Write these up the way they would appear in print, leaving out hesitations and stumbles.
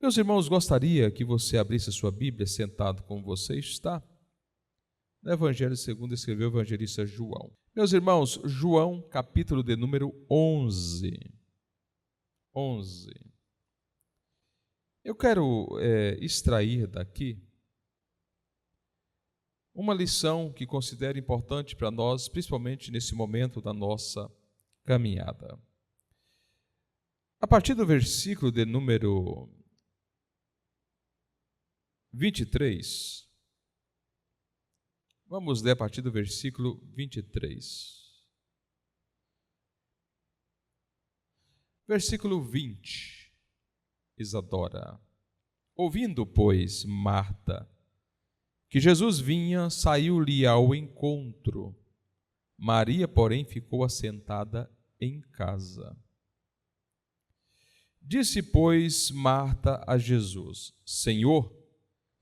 Meus irmãos, gostaria que você abrisse a sua Bíblia sentado como você está, no Evangelho segundo escreveu o evangelista João. Meus irmãos, João, capítulo de número 11. Eu quero extrair daqui uma lição que considero importante para nós, principalmente nesse momento da nossa caminhada. A partir do versículo de número 23, vamos ler a partir do versículo 23. Versículo 20, Isadora. Ouvindo, pois, Marta, que Jesus vinha, saiu-lhe ao encontro. Maria, porém, ficou assentada em casa. Disse, pois, Marta a Jesus: Senhor,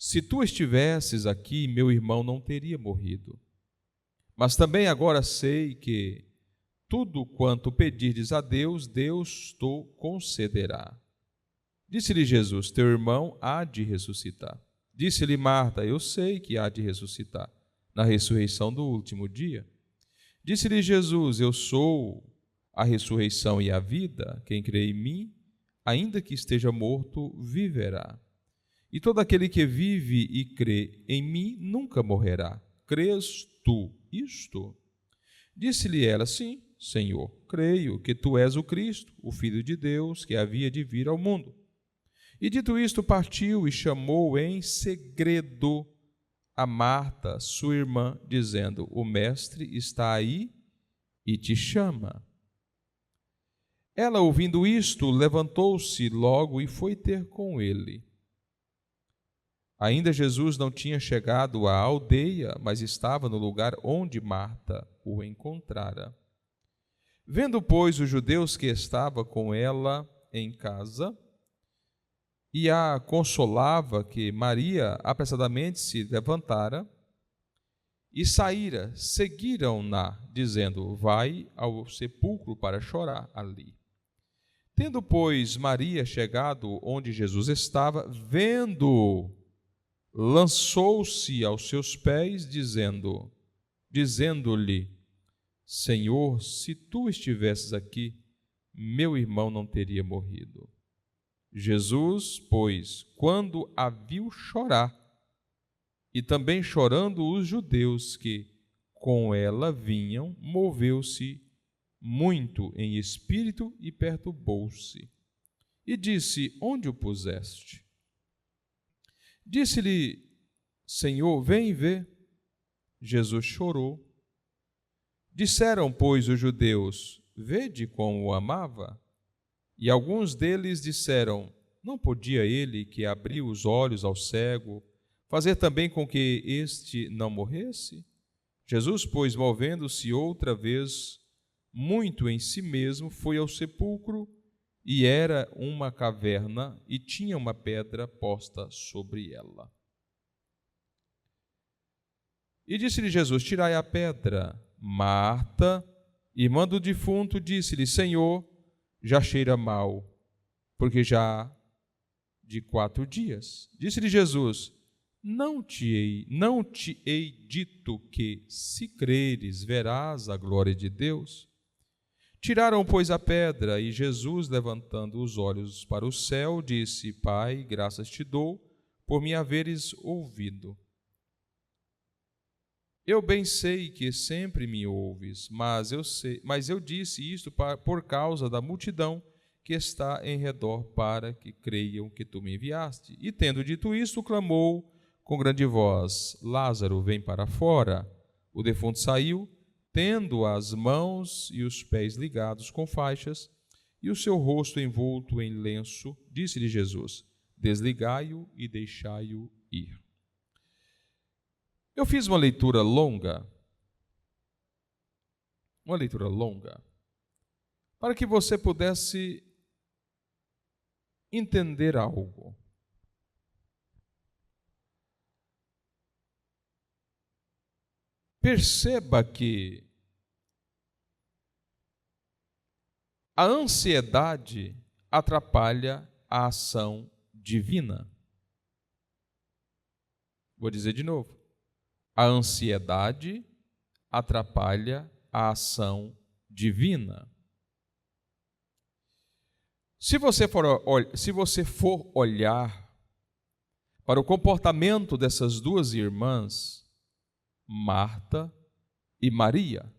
se tu estivesses aqui, meu irmão não teria morrido. Mas também agora sei que tudo quanto pedirdes a Deus, Deus te concederá. Disse-lhe Jesus: teu irmão há de ressuscitar. Disse-lhe Marta: eu sei que há de ressuscitar na ressurreição do último dia. Disse-lhe Jesus: eu sou a ressurreição e a vida. Quem crê em mim, ainda que esteja morto, viverá. E todo aquele que vive e crê em mim nunca morrerá. Crês tu isto? Disse-lhe ela: sim, Senhor, creio que tu és o Cristo, o Filho de Deus, que havia de vir ao mundo. E dito isto, partiu e chamou em segredo a Marta, sua irmã, dizendo: o mestre está aí e te chama. Ela, ouvindo isto, levantou-se logo e foi ter com ele. Ainda Jesus não tinha chegado à aldeia, mas estava no lugar onde Marta o encontrara. Vendo, pois, os judeus que estava com ela em casa, e a consolava, que Maria apressadamente se levantara e saíra, seguiram-na, dizendo: vai ao sepulcro para chorar ali. Tendo, pois, Maria chegado onde Jesus estava, vendo-o, lançou-se aos seus pés, dizendo-lhe: Senhor, se tu estivesses aqui, meu irmão não teria morrido. Jesus, pois, quando a viu chorar, e também chorando os judeus que com ela vinham, moveu-se muito em espírito e perturbou-se. E disse: onde o puseste? Disse-lhe: Senhor, vem e vê. Jesus chorou. Disseram, pois, os judeus: vede como o amava. E alguns deles disseram: não podia ele, que abriu os olhos ao cego, fazer também com que este não morresse? Jesus, pois, movendo-se outra vez muito em si mesmo, foi ao sepulcro, e era uma caverna, e tinha uma pedra posta sobre ela. E disse-lhe Jesus: tirai a pedra. Marta, irmã do defunto, disse-lhe: Senhor, já cheira mal, porque já de 4 dias. Disse-lhe Jesus: não te hei dito que, se creres, verás a glória de Deus? Tiraram, pois, a pedra, e Jesus, levantando os olhos para o céu, disse: Pai, graças te dou por me haveres ouvido. Eu bem sei que sempre me ouves, mas eu disse isto por causa da multidão que está em redor, para que creiam que tu me enviaste. E tendo dito isto, clamou com grande voz: Lázaro, vem para fora. O defunto saiu, tendo as mãos e os pés ligados com faixas, e o seu rosto envolto em lenço. Disse-lhe Jesus: desligai-o e deixai-o ir. Eu fiz uma leitura longa, para que você pudesse entender algo. Perceba que a ansiedade atrapalha a ação divina. Vou dizer de novo. A ansiedade atrapalha a ação divina. Se você for olhar para o comportamento dessas duas irmãs, Marta e Maria,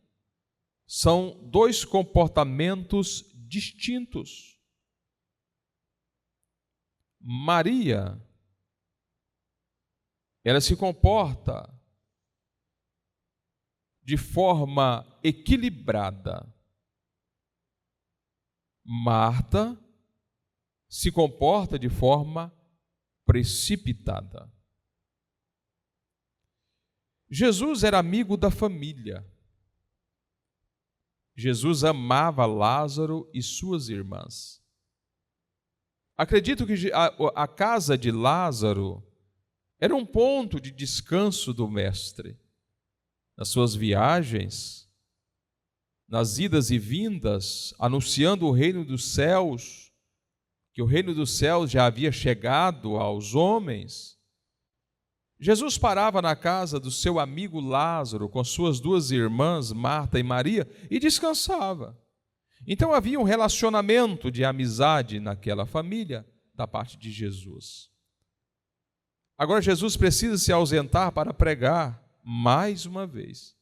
são dois comportamentos distintos. Maria, ela se comporta de forma equilibrada. Marta se comporta de forma precipitada. Jesus era amigo da família. Jesus amava Lázaro e suas irmãs. Acredito que a casa de Lázaro era um ponto de descanso do Mestre. Nas suas viagens, nas idas e vindas, anunciando o reino dos céus, que o reino dos céus já havia chegado aos homens, Jesus parava na casa do seu amigo Lázaro com suas duas irmãs, Marta e Maria, e descansava. Então havia um relacionamento de amizade naquela família da parte de Jesus. Agora Jesus precisa se ausentar para pregar mais uma vez.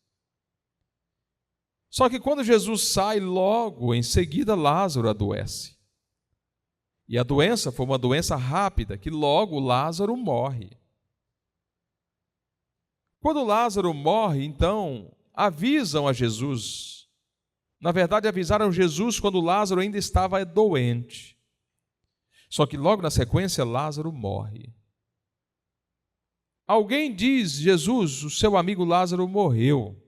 Só que quando Jesus sai, logo em seguida Lázaro adoece. E a doença foi uma doença rápida, que logo Lázaro morre. Quando Lázaro morre, então, avisam a Jesus. Na verdade, avisaram Jesus quando Lázaro ainda estava doente. Só que logo na sequência, Lázaro morre. Alguém diz, Jesus, o seu amigo Lázaro morreu.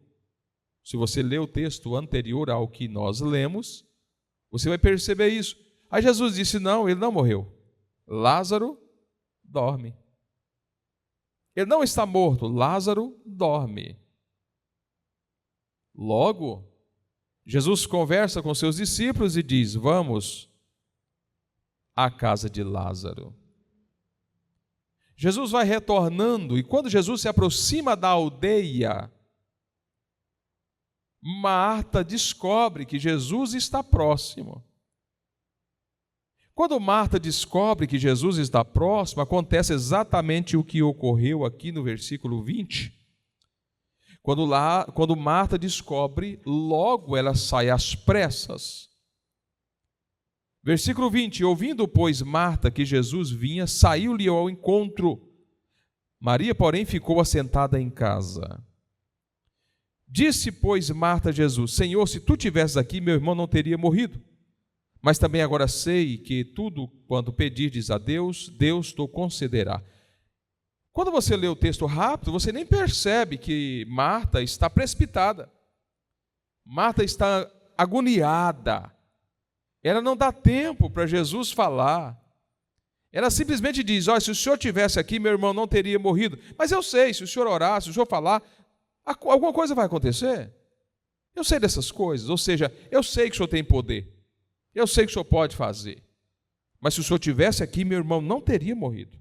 Se você ler o texto anterior ao que nós lemos, você vai perceber isso. Aí Jesus disse, não, ele não morreu. Lázaro dorme. Ele não está morto, Lázaro dorme. Logo, Jesus conversa com seus discípulos e diz, vamos à casa de Lázaro. Jesus vai retornando e quando Jesus se aproxima da aldeia, Marta descobre que Jesus está próximo. Quando Marta descobre que Jesus está próximo, acontece exatamente o que ocorreu aqui no versículo 20. Quando Marta descobre, logo ela sai às pressas. Versículo 20, ouvindo, pois, Marta que Jesus vinha, saiu-lhe ao encontro. Maria, porém, ficou assentada em casa. Disse, pois, Marta a Jesus, Senhor, se tu tivesses aqui, meu irmão não teria morrido. Mas também agora sei que tudo quanto pedirdes a Deus, Deus te concederá. Quando você lê o texto rápido, você nem percebe que Marta está precipitada. Marta está agoniada. Ela não dá tempo para Jesus falar. Ela simplesmente diz, olha, se o senhor tivesse aqui, meu irmão não teria morrido. Mas eu sei, se o senhor orar, se o senhor falar, alguma coisa vai acontecer. Eu sei dessas coisas, ou seja, eu sei que o senhor tem poder. Eu sei que o senhor pode fazer. Mas se o senhor tivesse aqui, meu irmão não teria morrido.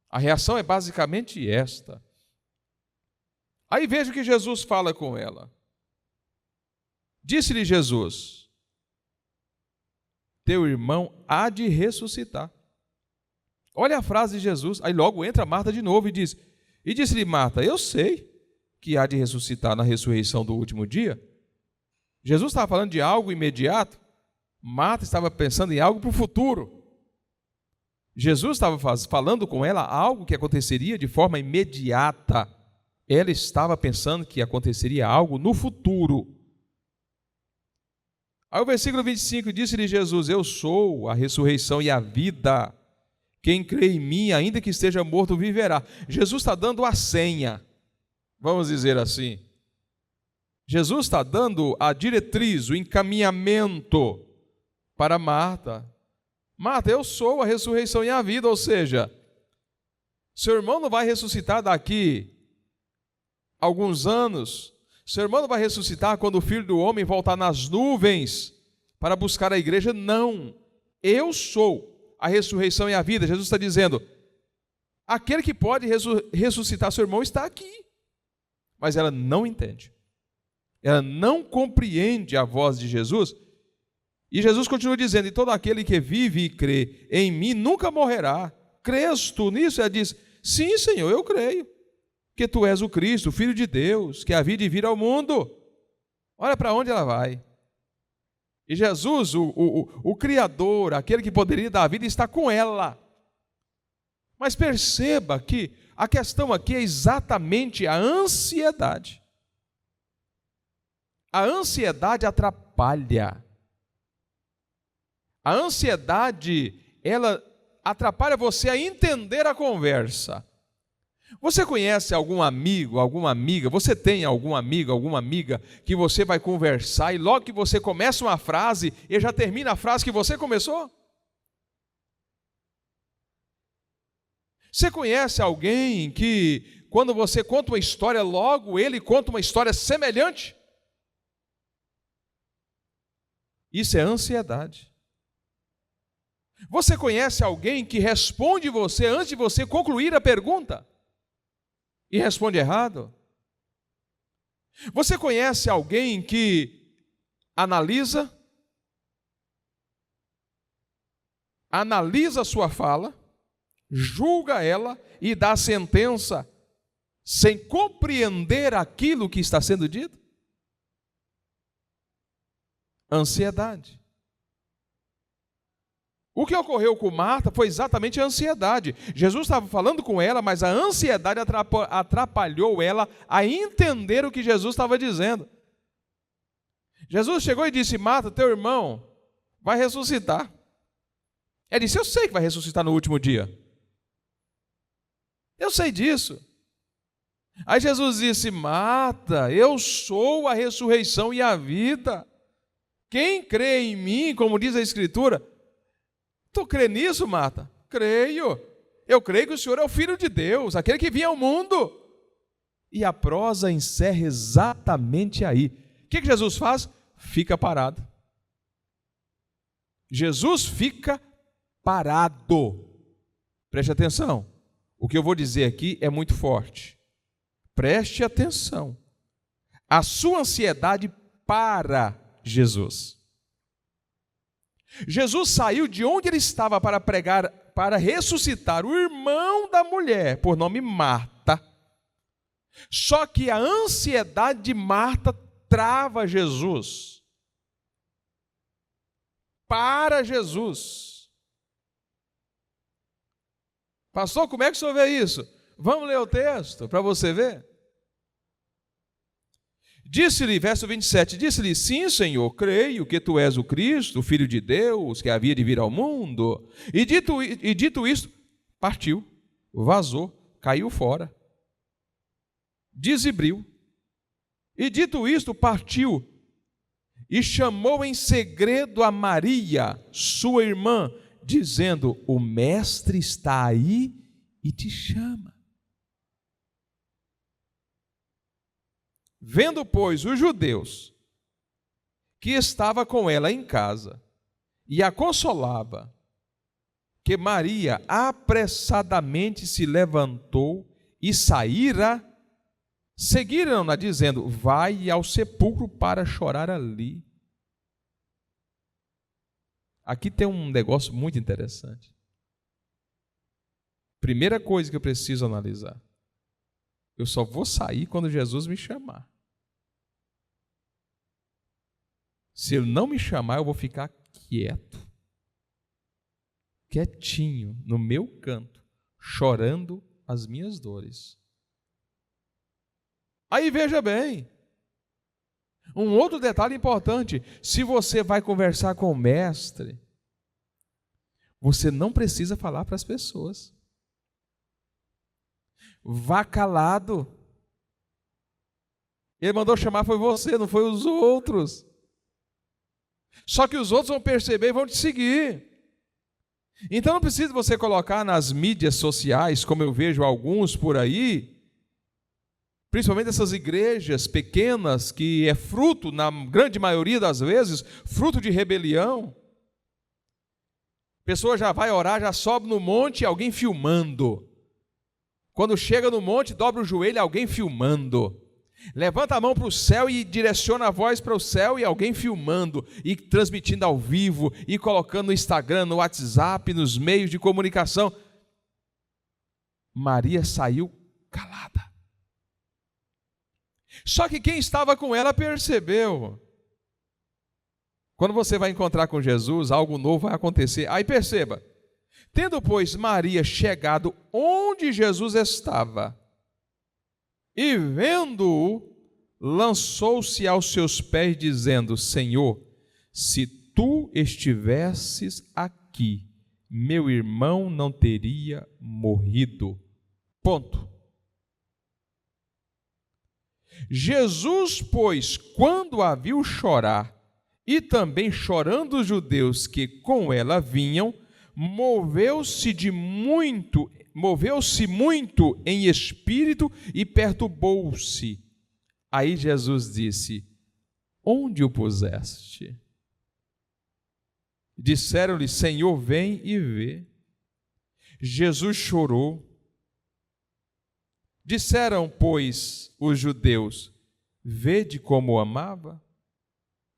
A reação é basicamente esta. Aí veja o que Jesus fala com ela. Disse-lhe Jesus, teu irmão há de ressuscitar. Olha a frase de Jesus. Aí logo entra Marta de novo e diz, e disse-lhe Marta, eu sei que há de ressuscitar na ressurreição do último dia. Jesus estava falando de algo imediato, Marta estava pensando em algo para o futuro. Jesus estava falando com ela algo que aconteceria de forma imediata. Ela estava pensando que aconteceria algo no futuro. Aí o versículo 25, disse-lhe Jesus, eu sou a ressurreição e a vida. Quem crê em mim, ainda que esteja morto, viverá. Jesus está dando a senha, vamos dizer assim. Jesus está dando a diretriz, o encaminhamento para Marta. Marta, eu sou a ressurreição e a vida, ou seja, seu irmão não vai ressuscitar daqui a alguns anos, seu irmão não vai ressuscitar quando o Filho do Homem voltar nas nuvens para buscar a igreja, não. Eu sou a ressurreição e a vida. Jesus está dizendo, aquele que pode ressuscitar seu irmão está aqui. Mas ela não entende. Ela não compreende a voz de Jesus. E Jesus continua dizendo, e todo aquele que vive e crê em mim nunca morrerá. Crês tu nisso? Ela diz, sim, Senhor, eu creio. Que tu és o Cristo, o Filho de Deus, que havia de vir ao mundo. Olha para onde ela vai. E Jesus, o Criador, aquele que poderia dar a vida, está com ela. Mas perceba que a questão aqui é exatamente a ansiedade. A ansiedade atrapalha. A ansiedade, ela atrapalha você a entender a conversa. Você conhece algum amigo, alguma amiga, você tem algum amigo, alguma amiga que você vai conversar e logo que você começa uma frase, ele já termina a frase que você começou? Você conhece alguém que, quando você conta uma história, logo ele conta uma história semelhante? Isso é ansiedade. Você conhece alguém que responde você antes de você concluir a pergunta? E responde errado? Você conhece alguém que analisa a sua fala, julga ela e dá sentença sem compreender aquilo que está sendo dito? Ansiedade. O que ocorreu com Marta foi exatamente a ansiedade. Jesus estava falando com ela, mas a ansiedade atrapalhou ela a entender o que Jesus estava dizendo. Jesus chegou e disse, Marta, teu irmão vai ressuscitar. Ela disse, eu sei que vai ressuscitar no último dia. Eu sei disso. Aí Jesus disse, Marta, eu sou a ressurreição e a vida. Quem crê em mim, como diz a Escritura, tu crê nisso, Marta? Creio. Eu creio que o Senhor é o Filho de Deus, aquele que vinha ao mundo. E a prosa encerra exatamente aí. O que Jesus faz? Fica parado. Jesus fica parado. Preste atenção. O que eu vou dizer aqui é muito forte. Preste atenção. A sua ansiedade para Jesus. Jesus saiu de onde ele estava para pregar, para ressuscitar o irmão da mulher, por nome Marta. Só que a ansiedade de Marta trava Jesus. Para Jesus. Pastor, como é que o senhor vê isso? Vamos ler o texto para você ver. Disse-lhe, verso 27, disse-lhe, sim, Senhor, creio que tu és o Cristo, o Filho de Deus, que havia de vir ao mundo. E dito isto, partiu, vazou, caiu fora, desebriu. E dito isto, partiu, e chamou em segredo a Maria, sua irmã, dizendo, o Mestre está aí e te chama. Vendo, pois, os judeus que estava com ela em casa e a consolava, que Maria apressadamente se levantou e saíra, seguiram-na dizendo, vai ao sepulcro para chorar ali. Aqui tem um negócio muito interessante. Primeira coisa que eu preciso analisar. Eu só vou sair quando Jesus me chamar. Se ele não me chamar, eu vou ficar quieto, quietinho, no meu canto, chorando as minhas dores. Aí veja bem, um outro detalhe importante, se você vai conversar com o mestre, você não precisa falar para as pessoas. Vá calado. Ele mandou chamar foi você, não foi os outros. Só que os outros vão perceber e vão te seguir. Então não precisa você colocar nas mídias sociais, como eu vejo alguns por aí, principalmente essas igrejas pequenas, que é fruto, na grande maioria das vezes, fruto de rebelião. pessoa já vai orar, já sobe no monte, alguém filmando. Quando chega no monte, dobra o joelho, alguém filmando. Levanta a mão para o céu e direciona a voz para o céu e alguém filmando e transmitindo ao vivo e colocando no Instagram, no WhatsApp, nos meios de comunicação. Maria saiu calada. Só que quem estava com ela percebeu. Quando você vai encontrar com Jesus, algo novo vai acontecer. Aí perceba, tendo, pois, Maria chegado onde Jesus estava, e vendo-o, lançou-se aos seus pés, dizendo: Senhor, se tu estivesses aqui, meu irmão não teria morrido. Ponto. Jesus, pois, quando a viu chorar, e também chorando os judeus que com ela vinham, moveu-se muito em espírito e perturbou-se. Aí Jesus disse: onde o puseste? Disseram-lhe: Senhor, vem e vê. Jesus chorou. Disseram, pois, os judeus: vede como o amava?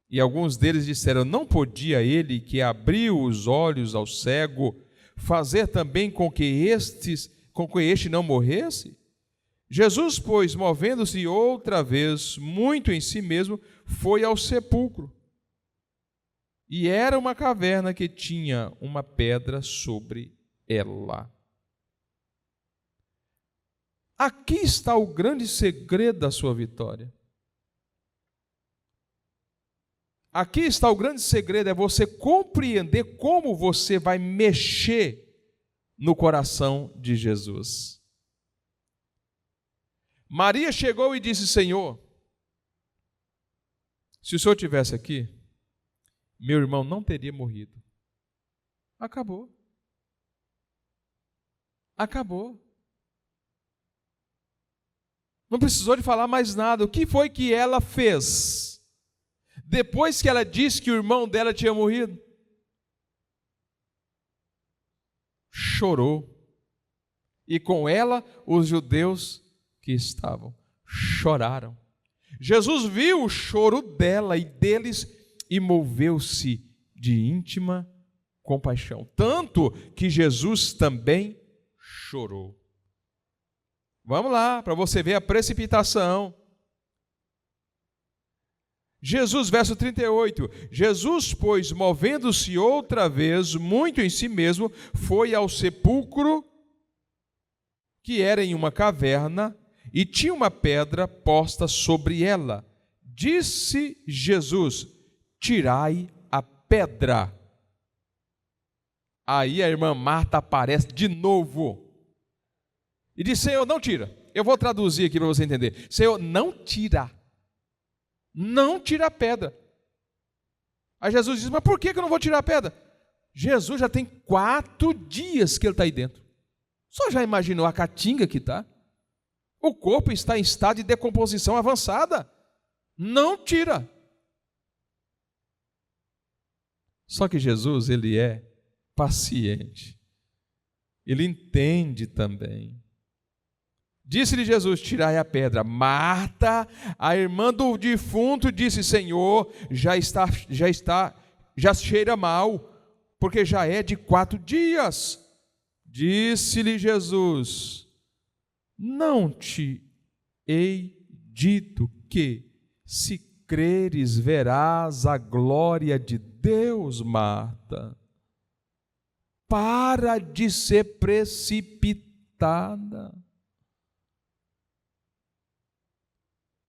E alguns deles disseram: não podia ele, que abriu os olhos ao cego, fazer também com que este não morresse? Jesus, pois, movendo-se outra vez, muito em si mesmo, foi ao sepulcro. E era uma caverna que tinha uma pedra sobre ela. Aqui está o grande segredo da sua vitória. Aqui está o grande segredo, é você compreender como você vai mexer no coração de Jesus. Maria chegou e disse: Senhor, se o Senhor estivesse aqui, meu irmão não teria morrido. Acabou. Acabou. Não precisou de falar mais nada. O que foi que ela fez? Depois que ela disse que o irmão dela tinha morrido, chorou. E com ela, os judeus que estavam choraram. Jesus viu o choro dela e deles e moveu-se de íntima compaixão. Tanto que Jesus também chorou. Vamos lá, para você ver a precipitação. Jesus, verso 38, Jesus, pois, movendo-se outra vez, muito em si mesmo, foi ao sepulcro, que era em uma caverna, e tinha uma pedra posta sobre ela. Disse Jesus: tirai a pedra. Aí a irmã Marta aparece de novo e diz: Senhor, não tira. Eu vou traduzir aqui para você entender. Senhor, não tira. Não tira a pedra. Aí Jesus diz: mas por que eu não vou tirar a pedra? Jesus já tem 4 dias que ele está aí dentro. Só já imaginou a catinga que está? O corpo está em estado de decomposição avançada. Não tira. Só que Jesus, ele é paciente. Ele entende também. Disse-lhe Jesus: tirai a pedra. Marta, a irmã do defunto, disse: Senhor, já cheira mal, porque já é de 4 dias. Disse-lhe Jesus: não te hei dito que, se creres, verás a glória de Deus, Marta? Para de ser precipitada.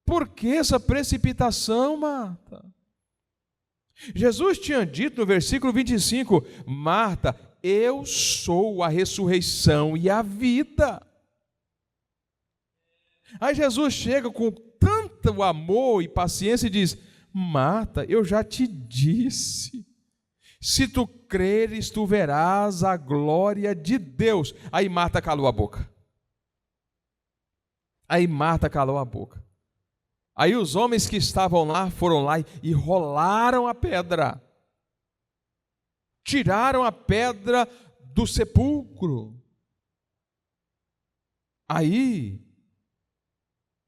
Por que essa precipitação, Marta? Jesus tinha dito no versículo 25: Marta, eu sou a ressurreição e a vida. Aí Jesus chega com tanto amor e paciência e diz: Marta, eu já te disse, se tu creres, tu verás a glória de Deus. Aí Marta calou a boca. Aí os homens que estavam lá foram lá e rolaram a pedra. tiraram a pedra do sepulcro. Aí,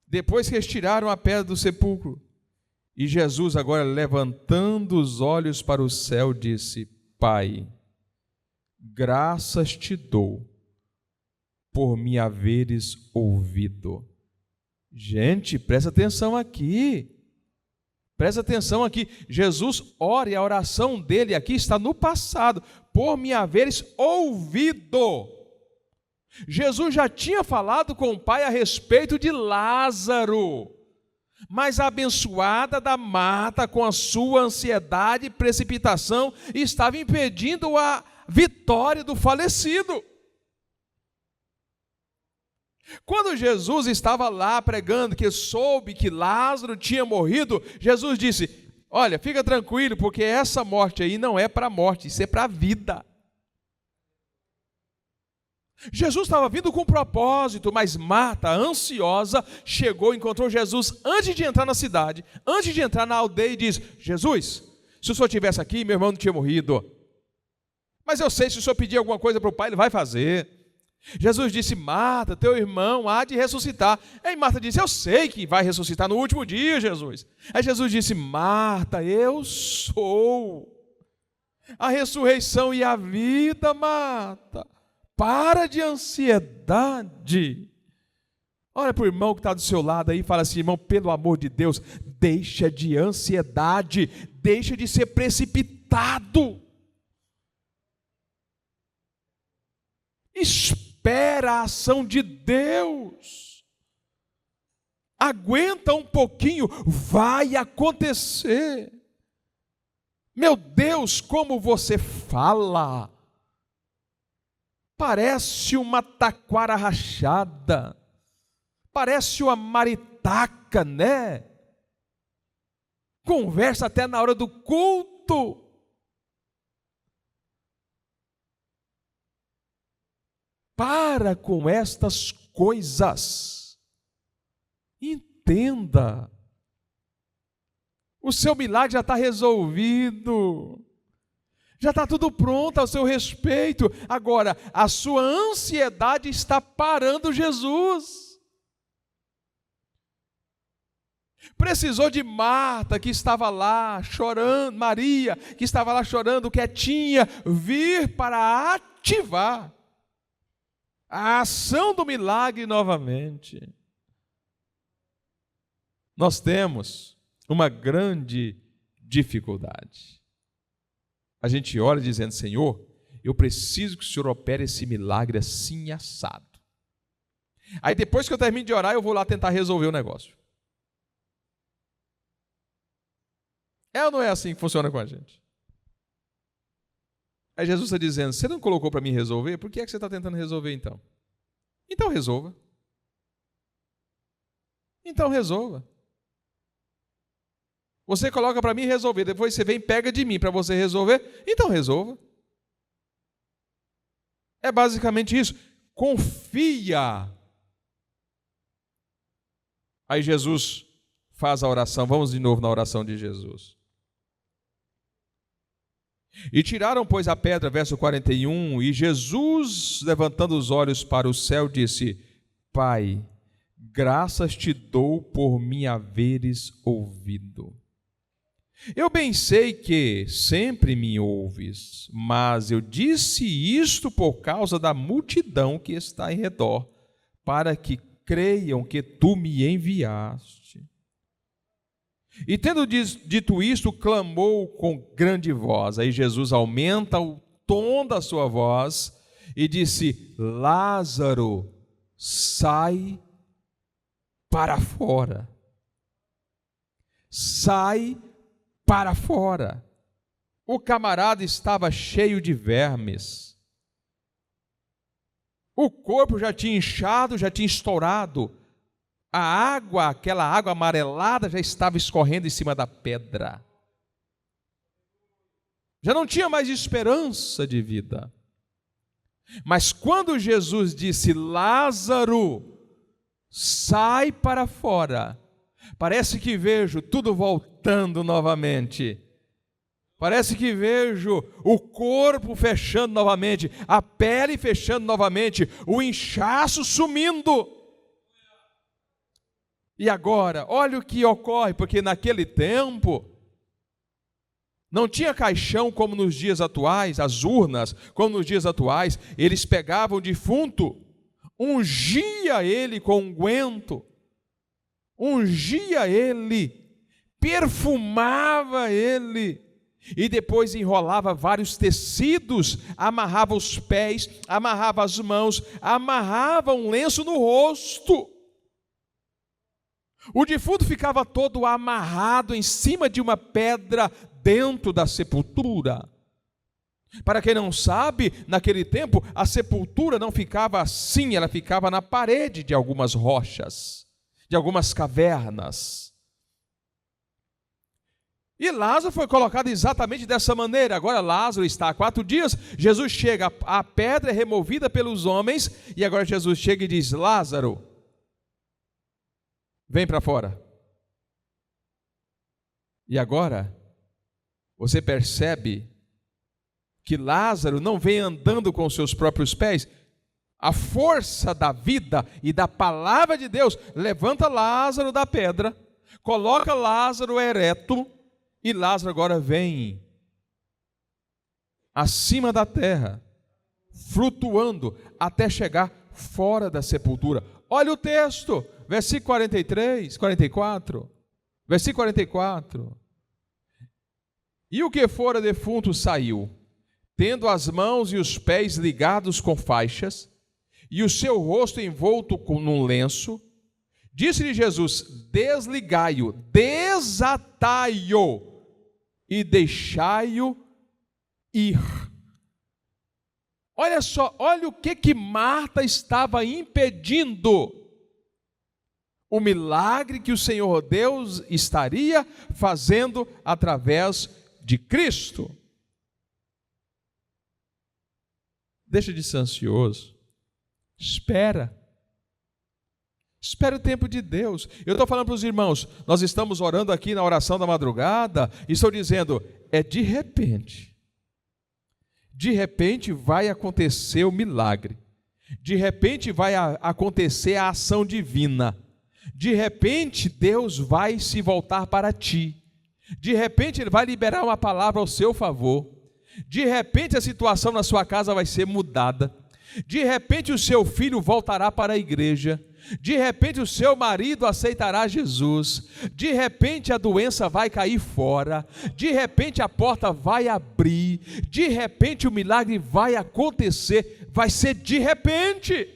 depois que eles tiraram a pedra do sepulcro, e Jesus agora levantando os olhos para o céu, disse: Pai, graças te dou por me haveres ouvido. Gente, presta atenção aqui. Presta atenção aqui. Jesus ora e a oração dele aqui está no passado. Por me haveres ouvido. Jesus já tinha falado com o Pai a respeito de Lázaro, mas a abençoada da Marta, com a sua ansiedade e precipitação, estava impedindo a vitória do falecido. Quando Jesus estava lá pregando, que soube que Lázaro tinha morrido, Jesus disse: olha, fica tranquilo, porque essa morte aí não é para a morte, isso é para a vida. Jesus estava vindo com propósito, mas Marta, ansiosa, chegou, encontrou Jesus antes de entrar na cidade, antes de entrar na aldeia, e disse: Jesus, se o senhor estivesse aqui, meu irmão não tinha morrido. Mas eu sei, se o senhor pedir alguma coisa para o Pai, ele vai fazer. Jesus disse: Marta, teu irmão há de ressuscitar. Aí Marta disse: eu sei que vai ressuscitar no último dia, Jesus. Aí Jesus disse: Marta, eu sou a ressurreição e a vida, Marta. Para de ansiedade. Olha para o irmão que está do seu lado aí e fala assim: irmão, pelo amor de Deus, deixa de ansiedade, deixa de ser precipitado. Espera a ação de Deus. Aguenta um pouquinho, vai acontecer. Meu Deus, como você fala! Parece uma taquara rachada, parece uma maritaca, né? Conversa até na hora do culto. Para com estas coisas. Entenda. O seu milagre já está resolvido. Já está tudo pronto ao seu respeito. Agora, a sua ansiedade está parando Jesus. Precisou de Marta, que estava lá chorando, Maria, que estava lá chorando, quietinha, vir para ativar a ação do milagre novamente. Nós temos uma grande dificuldade. A gente ora dizendo: Senhor, eu preciso que o Senhor opere esse milagre assim assado. Aí depois que eu termino de orar, eu vou lá tentar resolver o negócio. É ou não é assim que funciona com a gente? Aí Jesus está dizendo: você não colocou para mim resolver? Por que é que você está tentando resolver então? Então resolva. Então resolva. Você coloca para mim resolver, depois você vem e pega de mim para você resolver, então resolva. É basicamente isso. Confia. Aí Jesus faz a oração, vamos de novo na oração de Jesus. E tiraram, pois, a pedra, verso 41, e Jesus, levantando os olhos para o céu, disse: Pai, graças te dou por me haveres ouvido. Eu bem sei que sempre me ouves, mas eu disse isto por causa da multidão que está em redor, para que creiam que tu me enviaste. E tendo dito isto, clamou com grande voz. Aí Jesus aumenta o tom da sua voz e disse: Lázaro, sai para fora. Sai para fora. O camarada estava cheio de vermes. O corpo já tinha inchado, já tinha estourado. A água, aquela água amarelada, já estava escorrendo em cima da pedra. Já não tinha mais esperança de vida. Mas quando Jesus disse: Lázaro, sai para fora, parece que vejo tudo voltando novamente. Parece que vejo o corpo fechando novamente, a pele fechando novamente, o inchaço sumindo. E agora, olha o que ocorre, porque naquele tempo não tinha caixão como nos dias atuais, as urnas como nos dias atuais. Eles pegavam o defunto, ungia ele com unguento, ungia ele, perfumava ele, e depois enrolava vários tecidos, amarrava os pés, amarrava as mãos, amarrava um lenço no rosto. O defunto ficava todo amarrado em cima de uma pedra dentro da sepultura. Para quem não sabe, naquele tempo a sepultura não ficava assim, ela ficava na parede de algumas rochas, de algumas cavernas. E Lázaro foi colocado exatamente dessa maneira. Agora Lázaro está há 4 dias, Jesus chega, a pedra é removida pelos homens, e agora Jesus chega e diz: Lázaro, vem para fora. E agora, você percebe que Lázaro não vem andando com seus próprios pés. A força da vida e da palavra de Deus levanta Lázaro da pedra, coloca Lázaro ereto, e Lázaro agora vem acima da terra, flutuando até chegar fora da sepultura. Olha o texto, versículo 44. Versículo 44. E o que fora defunto saiu, tendo as mãos e os pés ligados com faixas, e o seu rosto envolto num lenço. Disse-lhe Jesus: desligai-o, desatai-o e deixai-o ir. Olha só, olha o que Marta estava impedindo. O milagre que o Senhor Deus estaria fazendo através de Cristo. Deixa de ser ansioso. Espera o tempo de Deus. Eu estou falando para os irmãos, nós estamos orando aqui na oração da madrugada, e estou dizendo, é de repente. De repente vai acontecer o milagre. De repente vai acontecer a ação divina. De repente Deus vai se voltar para ti. De repente Ele vai liberar uma palavra ao seu favor. De repente a situação na sua casa vai ser mudada. De repente o seu filho voltará para a igreja. De repente o seu marido aceitará Jesus. De repente a doença vai cair fora. De repente a porta vai abrir. De repente o milagre vai acontecer. Vai ser de repente.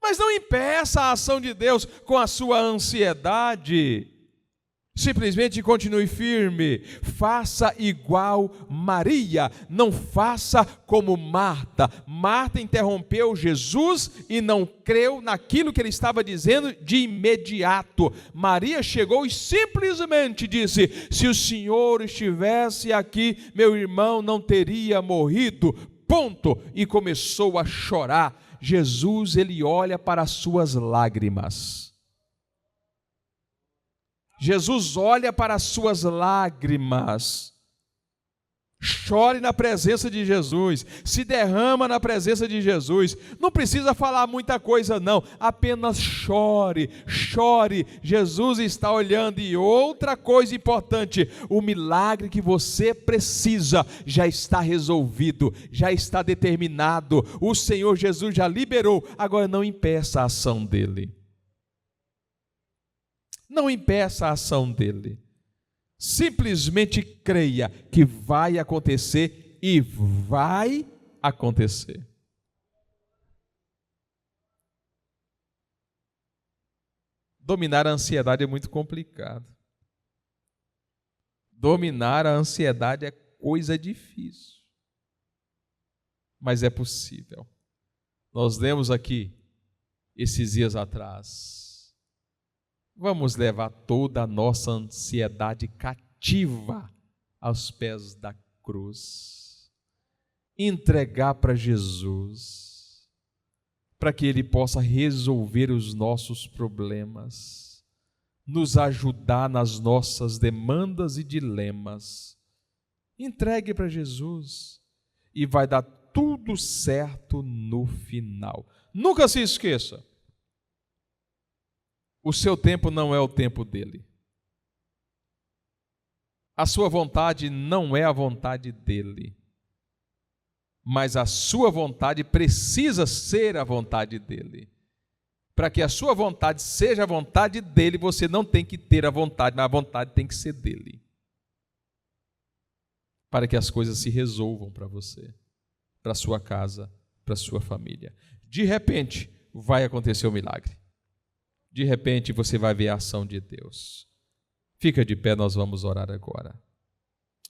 Mas não impeça a ação de Deus com a sua ansiedade. Simplesmente continue firme, faça igual Maria, não faça como Marta. Marta interrompeu Jesus e não creu naquilo que ele estava dizendo de imediato. Maria chegou e simplesmente disse: se o Senhor estivesse aqui, meu irmão não teria morrido, ponto. E começou a chorar. Jesus, ele olha para as suas lágrimas. Jesus olha para as suas lágrimas, chore na presença de Jesus, se derrama na presença de Jesus, não precisa falar muita coisa não, apenas chore, Jesus está olhando. E outra coisa importante, o milagre que você precisa já está resolvido, já está determinado, o Senhor Jesus já liberou, agora não impeça a ação dele. Não impeça a ação dele. Simplesmente creia que vai acontecer e vai acontecer. Dominar a ansiedade é muito complicado. Dominar a ansiedade é coisa difícil. Mas é possível. Nós lemos aqui, esses dias atrás, vamos levar toda a nossa ansiedade cativa aos pés da cruz. Entregar para Jesus, para que Ele possa resolver os nossos problemas, nos ajudar nas nossas demandas e dilemas. Entregue para Jesus e vai dar tudo certo no final. Nunca se esqueça, o seu tempo não é o tempo dele. A sua vontade não é a vontade dele. Mas a sua vontade precisa ser a vontade dele. Para que a sua vontade seja a vontade dele, você não tem que ter a vontade, mas a vontade tem que ser dele. Para que as coisas se resolvam para você, para a sua casa, para a sua família. De repente, vai acontecer o milagre. De repente, você vai ver a ação de Deus. Fica de pé, nós vamos orar agora.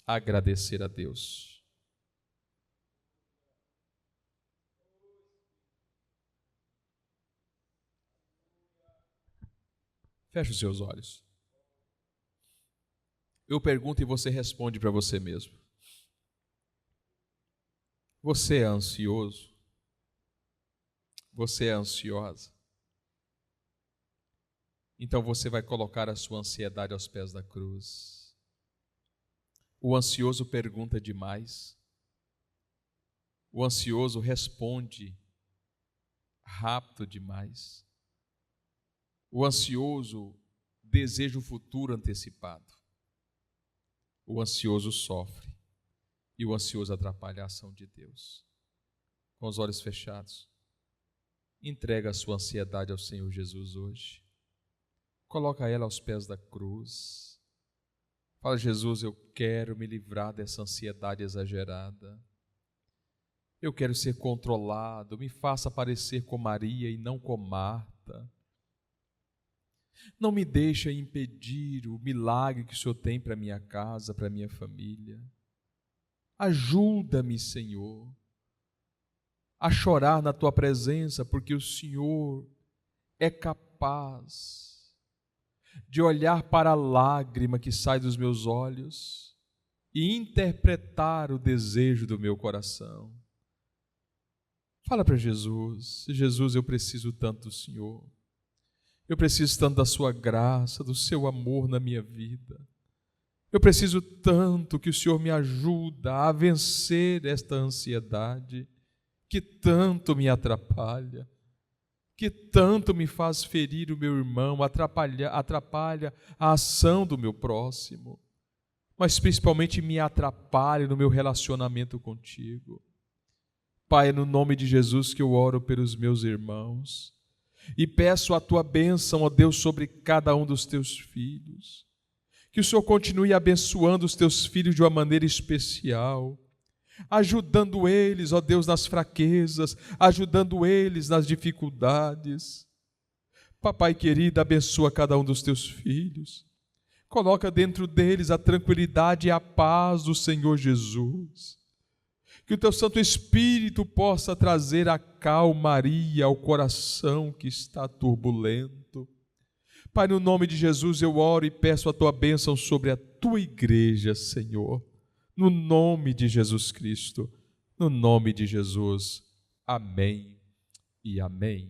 Agradecer a Deus. Feche os seus olhos. Eu pergunto e você responde para você mesmo. Você é ansioso? Você é ansiosa? Então você vai colocar a sua ansiedade aos pés da cruz. O ansioso pergunta demais. O ansioso responde rápido demais. O ansioso deseja o futuro antecipado. O ansioso sofre. E o ansioso atrapalha a ação de Deus. Com os olhos fechados, entrega a sua ansiedade ao Senhor Jesus hoje. Coloca ela aos pés da cruz. Fala, Jesus, eu quero me livrar dessa ansiedade exagerada. Eu quero ser controlado. Me faça parecer com Maria e não com Marta. Não me deixa impedir o milagre que o Senhor tem para minha casa, para minha família. Ajuda-me, Senhor, a chorar na Tua presença, porque o Senhor é capaz de olhar para a lágrima que sai dos meus olhos e interpretar o desejo do meu coração. Fala para Jesus: Jesus, eu preciso tanto do Senhor. Eu preciso tanto da sua graça, do seu amor na minha vida. Eu preciso tanto que o Senhor me ajude a vencer esta ansiedade que tanto me atrapalha, que tanto me faz ferir o meu irmão, atrapalha a ação do meu próximo, mas principalmente me atrapalha no meu relacionamento contigo. Pai, é no nome de Jesus que eu oro pelos meus irmãos e peço a Tua bênção, ó Deus, sobre cada um dos Teus filhos. Que o Senhor continue abençoando os Teus filhos de uma maneira especial, ajudando eles, ó Deus, nas fraquezas, ajudando eles nas dificuldades. Papai querido, abençoa cada um dos Teus filhos. Coloca dentro deles a tranquilidade e a paz do Senhor Jesus. Que o Teu Santo Espírito possa trazer a calmaria ao coração que está turbulento. Pai, no nome de Jesus eu oro e peço a Tua bênção sobre a Tua igreja, Senhor. No nome de Jesus Cristo, no nome de Jesus. Amém e amém.